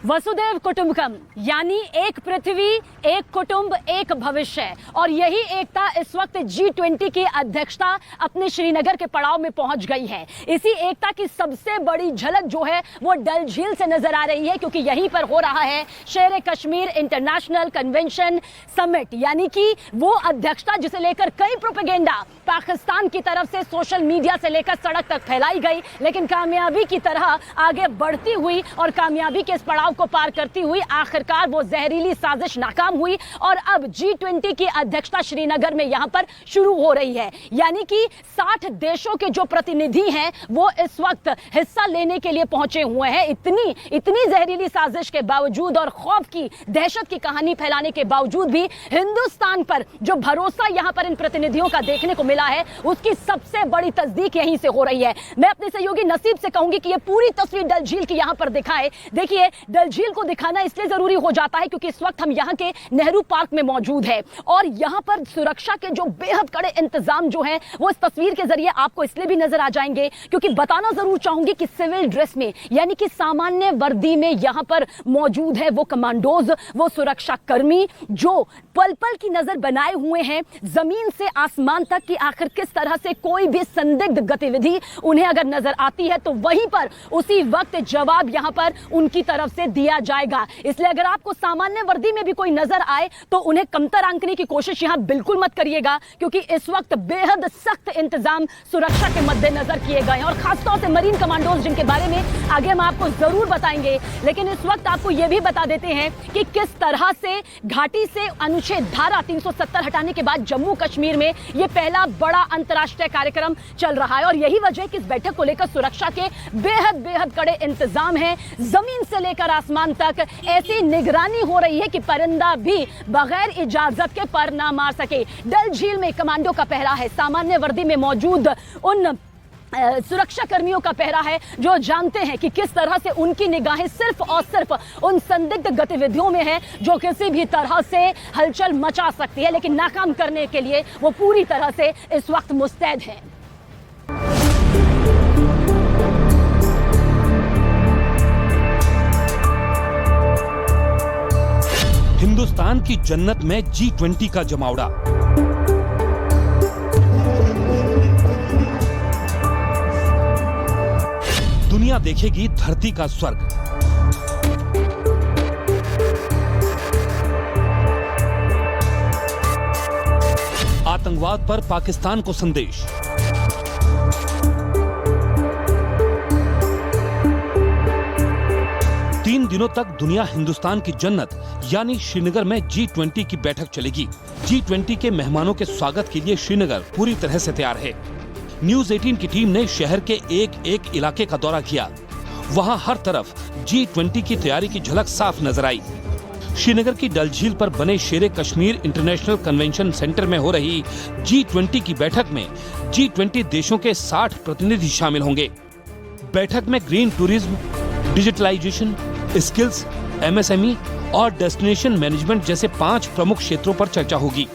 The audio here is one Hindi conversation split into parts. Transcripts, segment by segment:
वसुदेव कुटुंबकम यानी एक पृथ्वी, एक कुटुंब, एक भविष्य। और यही एकता इस वक्त G20 की अध्यक्षता अपने श्रीनगर के पड़ाव में पहुंच गई है। इसी एकता की सबसे बड़ी झलक जो है वो डल झील से नजर आ रही है, क्योंकि यहीं पर हो रहा है शेर कश्मीर इंटरनेशनल कन्वेंशन समिट, यानी कि वो अध्यक्षता जिसे लेकर कई प्रोपेगेंडा पाकिस्तान की तरफ से सोशल मीडिया से लेकर सड़क तक फैलाई गई, लेकिन कामयाबी की तरह आगे बढ़ती हुई और कामयाबी के इस पड़ाव को पार करती हुई आखिरकार वो जहरीली साजिश नाकाम हुई और अब G20 की अध्यक्षता श्रीनगर में यहां पर शुरू हो रही है। यानी कि 60 देशों के जो प्रतिनिधि हैं वो इस वक्त हिस्सा लेने के लिए पहुंचे हुए हैं। इतनी जहरीली साजिश के बावजूद और खौफ की, दहशत की कहानी फैलाने के बावजूद भी हिंदुस्तान पर जो भरोसा यहां पर इन प्रतिनिधियों का देखने को मिला है उसकी सबसे बड़ी तस्दीक यहीं से हो रही है। मैं अपने सहयोगी नसीब से कहूंगी कि ये पूरी तस्वीर डल झील की यहां पर दिखाए। देखिए, डल झील को दिखाना इसलिए जरूरी हो जाता है क्योंकि इस वक्त हम यहाँ के नेहरू पार्क में मौजूद है और यहाँ पर सुरक्षा के जो बेहद कड़े इंतजाम जो हैं वो इस तस्वीर के जरिए आपको इसलिए भी नजर आ जाएंगे क्योंकि बताना जरूर चाहूंगी कि सिविल ड्रेस में यानी कि सामान्य वर्दी में यहाँ पर मौजूद है वो कमांडोज, वो सुरक्षा कर्मी जो पल पल की नजर बनाए हुए हैं जमीन से आसमान तक कि आखिर किस तरह से कोई भी संदिग्ध गतिविधि उन्हें अगर नजर आती है तो वहीं पर उसी वक्त जवाब यहाँ पर उनकी तरफ से दिया जाएगा। इसलिए अगर आपको सामान्य वर्दी में भी कोई नजर आए तो उन्हें कमतर आंकने की कोशिश यहां बिल्कुल मत करिएगा, क्योंकि इस वक्त बेहद सख्त इंतजाम सुरक्षा के मद्देनजर किए गए हैं और खासतौर से मरीन कमांडोज जिनके बारे में आगे हम आपको जरूर बताएंगे। लेकिन इस वक्त आपको यह भी बता देते हैं कि किस तरह से घाटी से अनुच्छेद धारा 370 हटाने के बाद जम्मू कश्मीर में यह पहला बड़ा अंतर्राष्ट्रीय कार्यक्रम चल रहा है और यही वजह है कि इस बैठक को लेकर सुरक्षा के बेहद कड़े इंतजाम है। जमीन से लेकर आसमान तक ऐसी निगरानी हो रही है कि परिंदा भी बगैर इजाजत के पर ना मार सके। डल झील में कमांडो का पहरा है, सामान्य वर्दी में मौजूद उन सुरक्षा कर्मियों का पहरा है जो जानते हैं कि किस तरह से उनकी निगाहें सिर्फ और सिर्फ उन संदिग्ध गतिविधियों में है जो किसी भी तरह से हलचल मचा सकती है, लेकिन नाकाम करने के लिए वो पूरी तरह से इस वक्त मुस्तैद हैं। हिंदुस्तान की जन्नत में G20 का जमावड़ा। दुनिया देखेगी धरती का स्वर्ग। आतंकवाद पर पाकिस्तान को संदेश। तीन दिनों तक दुनिया हिंदुस्तान की जन्नत यानी श्रीनगर में G20 की बैठक चलेगी। G20 के मेहमानों के स्वागत के लिए श्रीनगर पूरी तरह से तैयार है। न्यूज 18 की टीम ने शहर के एक इलाके का दौरा किया। वहां हर तरफ G20 की तैयारी की झलक साफ नजर आई। श्रीनगर की डल झील पर बने शेर कश्मीर इंटरनेशनल कन्वेंशन सेंटर में हो रही G20 की बैठक में G20 देशों के 60 प्रतिनिधि शामिल होंगे। बैठक में green tourism, digitalisation, skills, MSME और डेस्टिनेशन मैनेजमेंट जैसे 5 प्रमुख क्षेत्रों पर चर्चा होगी।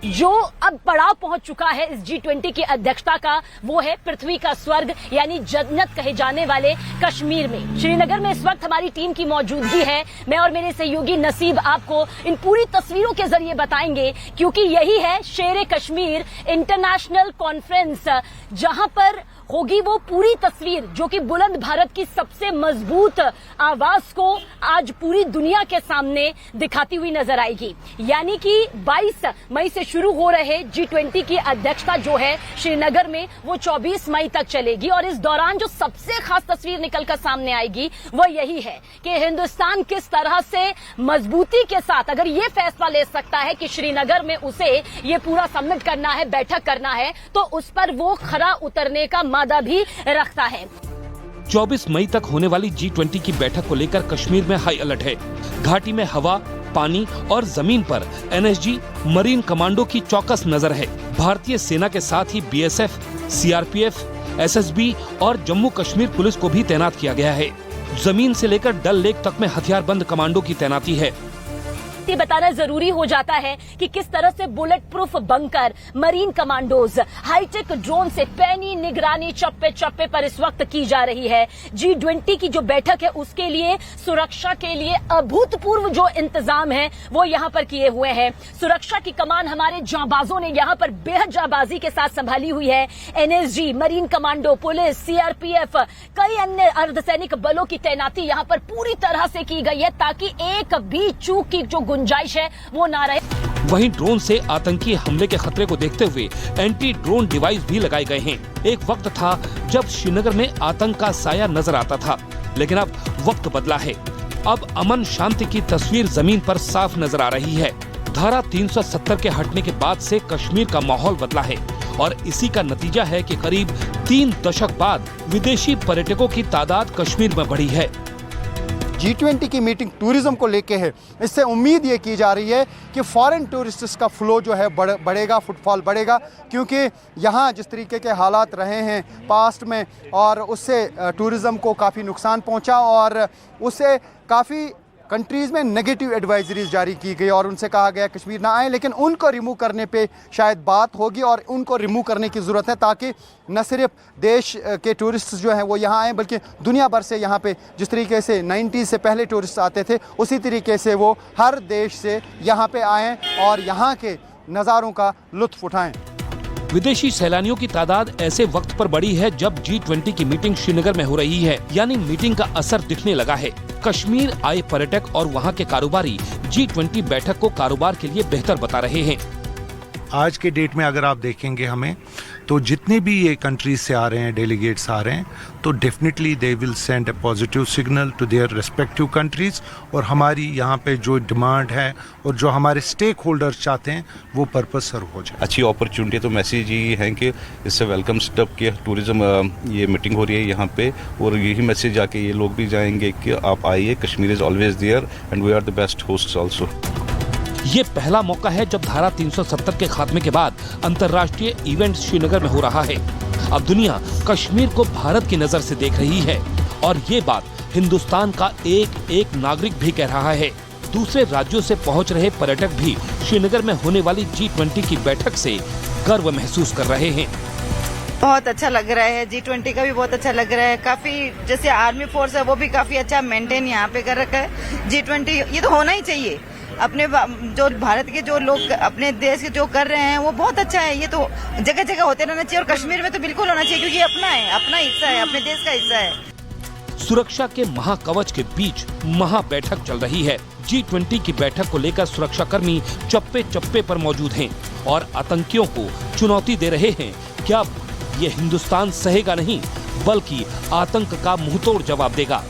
जो अब पड़ाव पहुंच चुका है इस G20 की अध्यक्षता का वो है पृथ्वी का स्वर्ग यानी जन्नत कहे जाने वाले कश्मीर में। श्रीनगर में इस वक्त हमारी टीम की मौजूदगी है। मैं और मेरे सहयोगी नसीब आपको इन पूरी तस्वीरों के जरिए बताएंगे, क्योंकि यही है शेर कश्मीर इंटरनेशनल कॉन्फ्रेंस, जहां पर होगी वो पूरी तस्वीर जो कि बुलंद भारत की सबसे मजबूत आवाज को आज पूरी दुनिया के सामने दिखाती हुई नजर आएगी। यानी कि 22 मई से शुरू हो रहे G20 की अध्यक्षता जो है श्रीनगर में वो 24 मई तक चलेगी और इस दौरान जो सबसे खास तस्वीर निकलकर सामने आएगी वो यही है कि हिंदुस्तान किस तरह से मजबूती के साथ अगर ये फैसला ले सकता है कि श्रीनगर में उसे ये पूरा समिट करना है, बैठक करना है, तो उस पर वो खरा उतरने का मादा भी रखता है। 24 मई तक होने वाली G20 की बैठक को लेकर कश्मीर में हाई अलर्ट है। घाटी में हवा, पानी और जमीन पर NSG मरीन कमांडो की चौकस नजर है। भारतीय सेना के साथ ही BSF, CRPF, SSB और जम्मू कश्मीर पुलिस को भी तैनात किया गया है। जमीन से लेकर डल लेक तक में हथियारबंद कमांडो की तैनाती है। रियलिटी बताना जरूरी हो जाता है कि किस तरह से bullet proof bunker, marine commandos, high tech drone से पैनी निगरानी चप्पे चप्पे पर इस वक्त की जा रही है। G20 की जो बैठक है उसके लिए सुरक्षा के लिए अभूतपूर्व जो इंतजाम है वो यहां पर किए हुए हैं। सुरक्षा की कमान हमारे जांबाजों ने यहां पर बेहद जांबाजी के साथ संभाली हुई है। NSG, marine commando, police, CRPF, कई अन्य अर्धसैनिक बलों की तैनाती यहां पर पूरी तरह से की गई है ताकि एक भी चूक की जो गुंजाइश है वो ना रहे। वहीं ड्रोन से आतंकी हमले के खतरे को देखते हुए एंटी ड्रोन डिवाइस भी लगाए गए हैं। एक वक्त था जब श्रीनगर में आतंक का साया नजर आता था, लेकिन अब वक्त बदला है। अब अमन शांति की तस्वीर जमीन पर साफ नजर आ रही है। धारा 370 के हटने के बाद से कश्मीर का माहौल बदला है और इसी का नतीजा है कि करीब 3 दशक बाद विदेशी पर्यटकों की तादाद कश्मीर में बढ़ी है। G20 की मीटिंग टूरिज्म को लेके है। इससे उम्मीद ये की जा रही है कि फॉरेन टूरिस्ट्स का फ्लो जो है बढ़ेगा, फुटफॉल बढ़ेगा, क्योंकि यहाँ जिस तरीके के हालात रहे हैं पास्ट में और उससे टूरिज्म को काफ़ी नुकसान पहुँचा और उससे काफ़ी कंट्रीज़ में नेगेटिव एडवाइजरीज जारी की गई और उनसे कहा गया कश्मीर ना आए, लेकिन उनको रिमूव करने पे शायद बात होगी और उनको रिमूव करने की ज़रूरत है ताकि न सिर्फ देश के टूरिस्ट जो हैं वो यहाँ आएँ बल्कि दुनिया भर से यहाँ पे जिस तरीके से 90s से पहले टूरिस्ट आते थे उसी तरीके से वो हर देश से यहाँ पे आएँ और यहाँ के नज़ारों का लुत्फ़ उठाएँ। विदेशी सैलानियों की तादाद ऐसे वक्त पर बढ़ी है जब G20 की मीटिंग श्रीनगर में हो रही है, यानी मीटिंग का असर दिखने लगा है। कश्मीर आए पर्यटक और वहां के कारोबारी G20 बैठक को कारोबार के लिए बेहतर बता रहे हैं। आज के डेट में अगर आप देखेंगे हमें तो जितने भी ये कंट्रीज से आ रहे हैं, डेलीगेट्स आ रहे हैं, तो definitely they will send a positive signal to their respective countries और हमारी यहाँ पे जो डिमांड है और जो हमारे स्टेक होल्डर्स चाहते हैं वो पर्पस सर्व हो जाए। अच्छी अपॉर्चुनिटी तो मैसेज ये है कि इससे वेलकम स्टेप के टूरिज्म ये मीटिंग हो रही है यहाँ पे और यही मैसेज आके ये लोग भी जाएंगे कि आप आइए, Kashmir is always there and we are the best hosts also. ये पहला मौका है जब धारा 370 के खात्मे के बाद अंतर्राष्ट्रीय इवेंट श्रीनगर में हो रहा है। अब दुनिया कश्मीर को भारत की नजर से देख रही है और ये बात हिंदुस्तान का एक एक नागरिक भी कह रहा है। दूसरे राज्यों से पहुंच रहे पर्यटक भी श्रीनगर में होने वाली G20 की बैठक से गर्व महसूस कर रहे हैं। बहुत अच्छा लग रहा है, G20 का भी बहुत अच्छा लग रहा है। काफी जैसे आर्मी फोर्स है वो भी काफी अच्छा मेंटेन यहाँ पे कर रखा है। G20 ये तो होना ही चाहिए। अपने जो भारत के जो लोग अपने देश के जो कर रहे हैं वो बहुत अच्छा है। ये तो जगह जगह होते रहना चाहिए और कश्मीर में तो बिल्कुल होना चाहिए क्योंकि ये अपना है, अपना हिस्सा है, अपने देश का हिस्सा है। सुरक्षा के महाकवच के बीच महा बैठक चल रही है। G20 की बैठक को लेकर सुरक्षाकर्मी चप्पे चप्पे पर मौजूद हैं और आतंकियों को चुनौती दे रहे हैं। क्या ये हिंदुस्तान सहेगा नहीं बल्कि आतंक का मुंहतोड़ जवाब देगा।